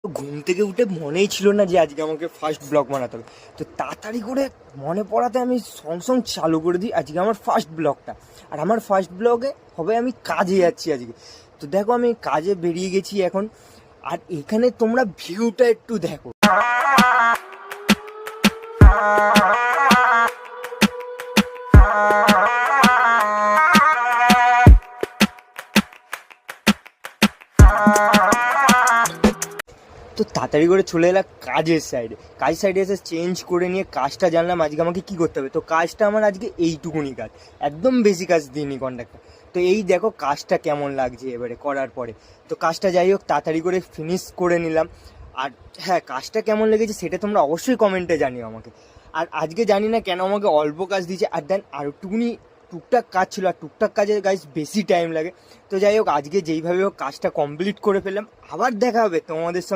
ঘুম থেকে উঠে মনেই ছিল না যে আজকে আমাকে ফার্স্ট ব্লগ বানাতে হবে। তো তাড়াতাড়ি করে মনে পড়াতে আমি সঙ্গে চালু করে দিই আজকে আমার ফার্স্ট ব্লগটা। আর আমার ফার্স্ট ব্লগে হবে আমি কাজে যাচ্ছি আজকে। তো দেখো আমি কাজে বেরিয়ে গেছি এখন। আর এখানে তোমরা ভিউটা একটু দেখো। তো তাড়াতাড়ি করে চলে এলাম কাজের সাইডে এসে চেঞ্জ করে নিয়ে কাজটা জানলাম আজকে আমাকে কি করতে হবে। তো কাজটা আমার আজকে এইটুকুনি কাজ, একদম বেশি কাজ দিইনি কন্ট্রাক্টর। তো এই দেখো কাজটা কেমন লাগছে এবারে করার পরে। তো কাজটা যাই হোক তাড়াতাড়ি করে ফিনিশ করে নিলাম। আর হ্যাঁ, কাজটা কেমন লেগেছে সেটা তোমরা অবশ্যই কমেন্টে জানিও আমাকে। আর আজকে জানি না কেন আমাকে অল্প কাজ দিয়েছে, আর দেন আর একটুকুনি টুকটাক কাজ ছিল, আর টুকটাক কাজে গাইজ বেশি টাইম লাগে। তো যাই হোক আজকে যেইভাবে হোক কাজটা কমপ্লিট করে ফেললাম। আবার দেখা হবে তোমাদের সঙ্গে।